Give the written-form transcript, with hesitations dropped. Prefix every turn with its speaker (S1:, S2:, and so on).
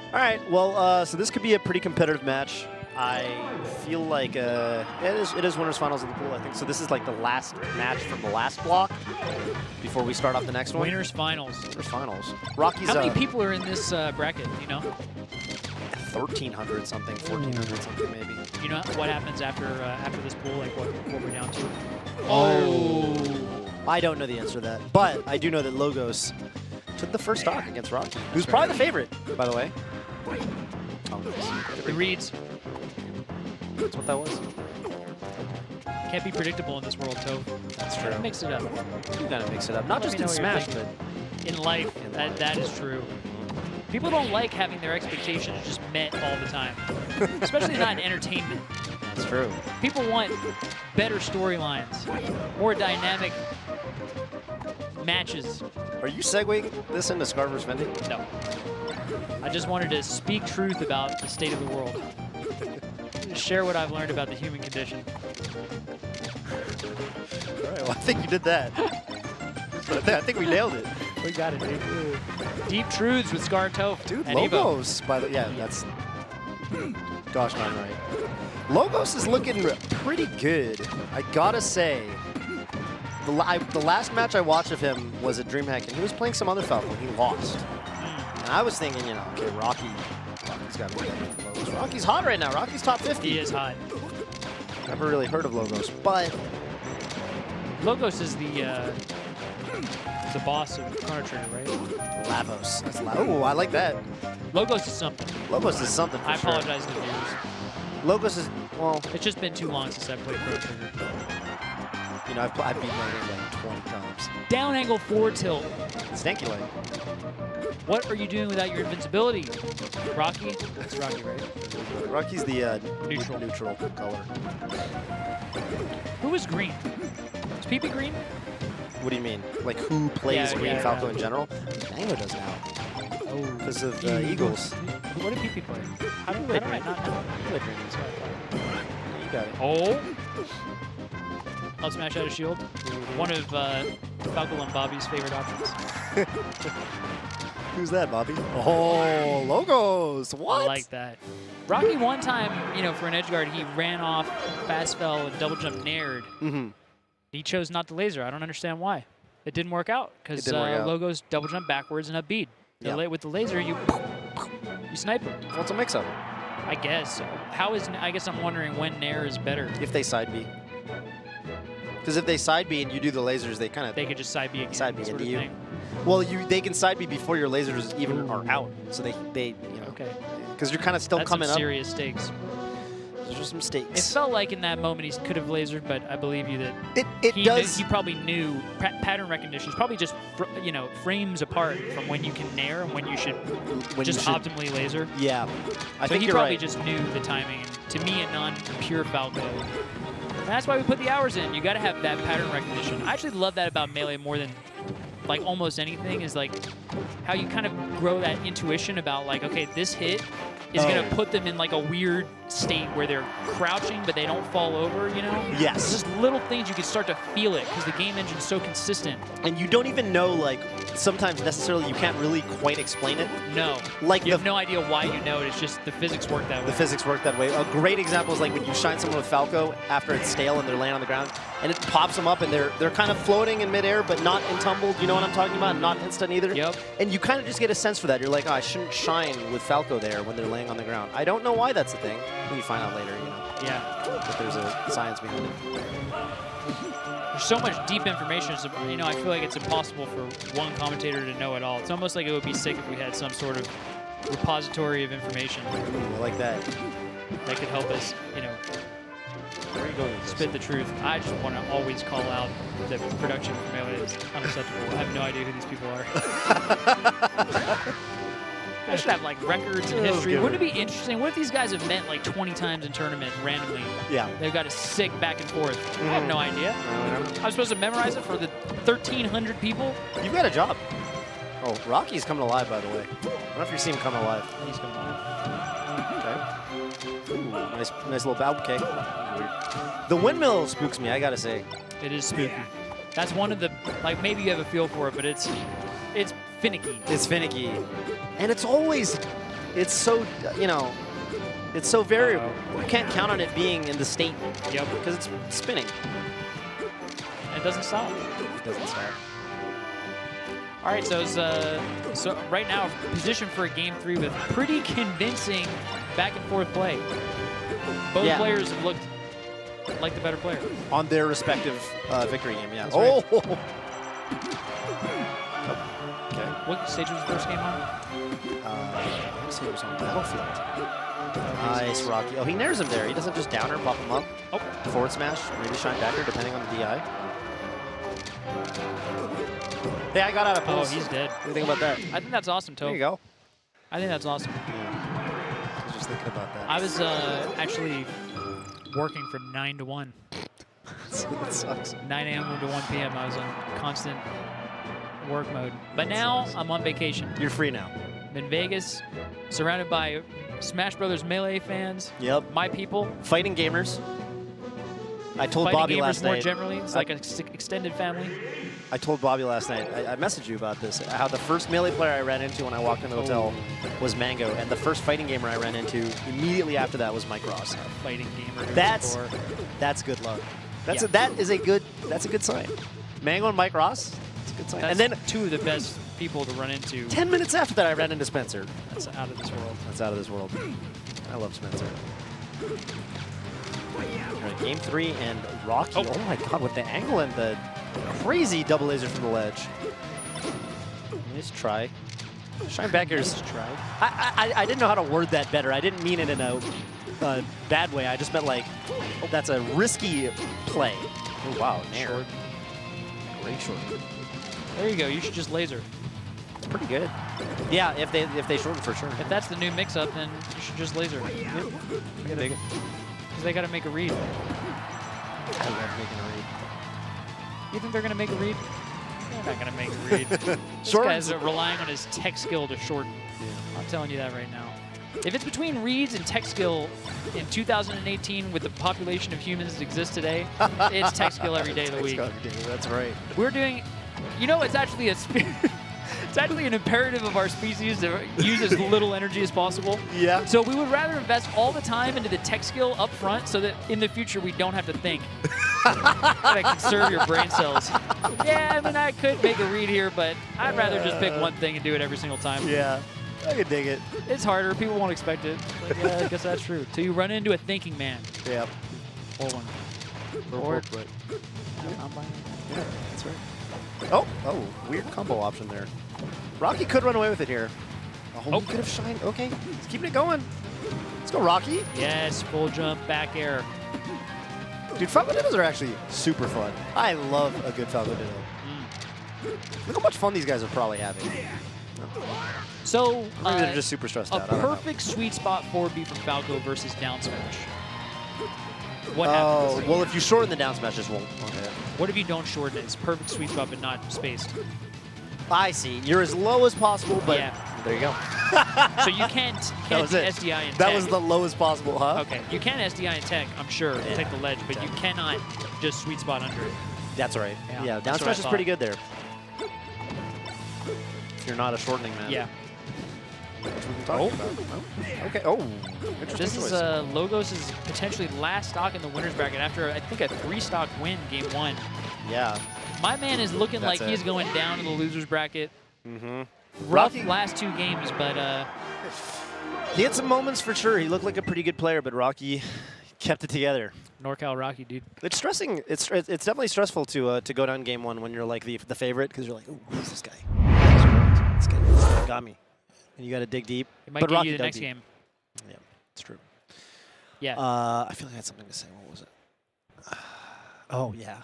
S1: All right, well, so this could be a pretty competitive match. I feel like it is winners finals of the pool, I think. So this is like the last match from the last block before we start off the next one.
S2: Winners finals.
S1: Winners finals. Rocky's.
S2: How many people are in this bracket? You know?
S1: 1,300 something, 1,400 something maybe.
S2: You know what happens after this pool? Like what we're down to?
S1: Oh. I don't know the answer to that, but I do know that Logos took the first stock against Rocky, who's probably the favorite, by the way. Oh, nice.
S2: The reads.
S1: That's what that was.
S2: Can't be predictable in this world, Tove.
S1: That's true.
S2: Mix it up.
S1: You gotta mix it up. Not just in Smash, but
S2: in life, that is true. People don't like having their expectations just met all the time, especially not in entertainment.
S1: that's true.
S2: People want better storylines, more dynamic matches.
S1: Are you segueing this into Scar vs. Fendi?
S2: No. I just wanted to speak truth about the state of the world. Share what I've learned about the human condition.
S1: All right, well, I think you did that. I think we nailed it.
S2: We got it, dude. Deep truths with Scar and Toph.
S1: Dude,
S2: and
S1: Logos, by the that's gosh darn right. Logos is looking pretty good. I gotta say, the last match I watched of him was at DreamHack, and he was playing some other Falco, and he lost. And I was thinking, you know, okay, Rocky's got to be better than Logos. Rocky's hot right now. Rocky's top 50.
S2: He is hot.
S1: Never really heard of Logos, but
S2: Logos is the boss of Chrono Trigger, right?
S1: Lavos. That's oh, I like that.
S2: Logos is something.
S1: Logos is something for
S2: I
S1: sure.
S2: apologize to the viewers.
S1: Logos is, well,
S2: It's just been too long since I played Chrono Trigger.
S1: you know, I've beaten that game like 20 times.
S2: Down angle forward tilt.
S1: Stanky leg.
S2: What are you doing without your invincibility? Rocky? That's Rocky, right?
S1: Rocky's the
S2: Neutral
S1: color.
S2: Who is green? Is PP green?
S1: What do you mean? Like who plays Green Falco in general? Mango does now.
S2: Oh,
S1: Because of the Eagles.
S2: What did PP play? How do I not know?
S1: You play Green, so I thought. You got it.
S2: Oh! I'll smash out a shield. One of Falco and Bobby's favorite options.
S1: Who's that, Bobby? Oh, Logos. What?
S2: I like that. Rocky one time, you know, for an edge guard, he ran off, fast fell, and double jump nared.
S1: Mm-hmm.
S2: He chose not to laser. I don't understand why. It didn't work out because Logos double jump backwards and up bead. With the laser, you snipe him.
S1: What's a mix-up?
S2: I guess. I guess I'm wondering when nair is better.
S1: If they side B. Because if they side B and you do the lasers, they kind of...
S2: They could just side B again.
S1: Side B
S2: sort
S1: into
S2: of
S1: you.
S2: thing.
S1: Well, they can side B before your lasers even are out. So they you know...
S2: Okay.
S1: Because you're kind of still
S2: That's
S1: coming
S2: some
S1: up.
S2: serious stakes.
S1: Those are some
S2: It
S1: stakes.
S2: felt like in that moment he could have lasered, but I believe you that
S1: he
S2: he probably knew pattern recognition is probably just frames apart from when you can nair and when you should optimally laser.
S1: Yeah, I
S2: so
S1: think
S2: he
S1: you're
S2: probably
S1: right.
S2: just knew the timing. And to me, a non-pure Falco. And that's why we put the hours in. You got to have that pattern recognition. I actually love that about Melee more than like almost anything. Is like how you kind of grow that intuition about like, okay, this hit is going to put them in like a weird state where they're crouching but they don't fall over, you know?
S1: Yes.
S2: It's just little things you can start to feel it because the game engine's so consistent.
S1: And you don't even know, like, sometimes necessarily you can't really quite explain it.
S2: No.
S1: Like
S2: you have no idea why you know it. It's just the physics work that way.
S1: The physics work that way. A great example is like when you shine someone with Falco after it's stale and they're laying on the ground, and it pops them up and they're kind of floating in midair but not entumbled. You know what I'm talking about? Not instant either.
S2: Yep.
S1: And you kind of just get a sense for that. You're like, oh, I shouldn't shine with Falco there when they're laying on the ground. I don't know why that's a thing. You find out later, you know.
S2: Yeah.
S1: But there's a science behind it.
S2: There's so much deep information. You know, I feel like it's impossible for one commentator to know it all. It's almost like it would be sick if we had some sort of repository of information.
S1: Ooh, I like that.
S2: That could help us, you know,
S1: Where are you going with this?
S2: spit the truth. I just want to always call out that production for Melee is unacceptable. I have no idea who these people are. I should have like records and history. Wouldn't it be interesting? What if these guys have met like 20 times in tournament randomly?
S1: Yeah.
S2: They've got a sick back and forth. I have no idea. I'm supposed to memorize it for the 1,300 people?
S1: You've got a job. Oh, Rocky's coming alive, by the way. I don't know if you've seen him come alive.
S2: He's coming on.
S1: Okay. Ooh, nice little bow. Okay. The windmill spooks me, I gotta say.
S2: It is spooky. That's one of the, like, maybe you have a feel for it, but it's finicky.
S1: It's finicky. And it's always it's so, you know, it's so variable. You can't count on it being in the state.
S2: Yep.
S1: Because it's spinning.
S2: It doesn't stop.
S1: It doesn't stop.
S2: All right, so it's, so right now, position for a game 3 with pretty convincing back and forth play. Both players have looked like the better player.
S1: On their respective victory game, yeah.
S2: That's
S1: oh!
S2: right.
S1: Okay.
S2: What stage was the first game on?
S1: I want to say it was on Battlefield. Nice, Rocky. Oh, he nares him there. He doesn't just downer, pop him up.
S2: Oh.
S1: Forward smash, maybe shine backer, depending on the DI. Hey, I got out of pulse.
S2: Oh, he's dead.
S1: What do you think about that?
S2: I think that's awesome, Toe.
S1: There you go.
S2: I think that's awesome.
S1: Yeah. I was just thinking about that.
S2: I was actually working from 9 to 1.
S1: That sucks.
S2: 9 a.m. to 1 p.m. I was on constant work mode. But now I'm on vacation.
S1: You're free now.
S2: I'm in Vegas, surrounded by Smash Brothers Melee fans.
S1: Yep.
S2: My people.
S1: Fighting gamers. I told
S2: Fighting
S1: Bobby
S2: gamers
S1: last
S2: more
S1: night.
S2: generally. It's like an extended family.
S1: I told Bobby last night, I messaged you about this, how the first Melee player I ran into when I walked in the hotel was Mango, and the first fighting gamer I ran into immediately after that was Mike Ross.
S2: Fighting gamer.
S1: That's good luck. That's
S2: Yeah.
S1: that's a good sign. Mango and Mike Ross, that's a good sign.
S2: That's
S1: and then
S2: 2 of the best people to run into.
S1: 10 minutes after that, I ran into Spencer.
S2: That's out of this world.
S1: That's out of this world. I love Spencer. All right, game 3 and Rocky. Oh my God, with the angle and the crazy double laser from the ledge. Nice try. Shine backers.
S2: Nice try.
S1: I didn't know how to word that better. I didn't mean it in a bad way. I just meant like, that's a risky play. Oh wow, nair.
S2: Short.
S1: Great short.
S2: There you go. You should just laser.
S1: It's pretty good. Yeah, if they shorten for sure.
S2: If that's the new mix-up, then you should just laser.
S1: Big.
S2: Because they got to make a read.
S1: I love making a read.
S2: You think they're going to make a read? They're not going to make a read. This
S1: Shorten's-
S2: guy's relying on his tech skill to shorten.
S1: Yeah.
S2: I'm telling you that right now. If it's between reads and tech skill in 2018 with the population of humans that exist today, it's tech skill every day of the week.
S1: That's right.
S2: We're doing, you know, it's actually it's actually an imperative of our species to use as little energy as possible.
S1: Yeah.
S2: So we would rather invest all the time into the tech skill up front so that in the future we don't have to think. Gotta conserve your brain cells. Yeah, I mean, I could make a read here, but I'd rather just pick one thing and do it every single time.
S1: Yeah. I can dig it.
S2: It's harder. People won't expect it. Like, yeah, I guess that's true. So you run into a thinking man.
S1: Yep.
S2: Or one.
S1: Or
S2: I'm buying it.
S1: yeah, that's right. Oh, weird combo option there. Rocky could run away with it here. Oh, he could have shined. Okay, he's keeping it going. Let's go, Rocky.
S2: Yes, full jump, back air.
S1: Dude, Falco Dittos are actually super fun. I love a good Falco Ditto. Look how much fun these guys are probably having.
S2: So,
S1: Maybe they're just super stressed
S2: a
S1: out. I don't know.
S2: perfect sweet spot forward B from Falco versus down smash. What
S1: Oh,
S2: happens?
S1: well, if you shorten the down smash, just won't. Okay.
S2: What if you don't shorten it? It's perfect sweet spot, but not spaced.
S1: I see. You're as low as possible, but
S2: Yeah.
S1: there you go.
S2: So you can't
S1: That was it.
S2: SDI in tech.
S1: That was the lowest possible, huh?
S2: Okay, you can SDI in tech, I'm sure, to
S1: Yeah.
S2: take the ledge, but you cannot just sweet spot under it.
S1: That's right.
S2: Yeah,
S1: Yeah,
S2: that's
S1: down
S2: what I
S1: smash is
S2: thought.
S1: pretty good there. If you're not a shortening man.
S2: Yeah.
S1: Which we've been talking about. Oh. Okay. Oh, interesting
S2: This
S1: choice.
S2: is Logos' potentially last stock in the winner's bracket after, I think, a 3-stock win game 1.
S1: Yeah.
S2: My man is looking
S1: That's
S2: like he's
S1: it.
S2: going down in the loser's bracket.
S1: Mm-hmm.
S2: Rough
S1: Rocky-
S2: last 2 games, but
S1: He had some moments for sure. He looked like a pretty good player, but Rocky kept it together.
S2: NorCal Rocky, dude.
S1: It's stressing. It's definitely stressful to go down game 1 when you're like the favorite, because you're like, ooh, who's this guy? This guy got me. And you got to dig deep.
S2: It might
S1: But
S2: get
S1: Rocky
S2: you the
S1: dug
S2: next
S1: deep.
S2: game.
S1: Yeah, it's true.
S2: Yeah.
S1: I feel like I had something to say. What was it? Oh, yeah.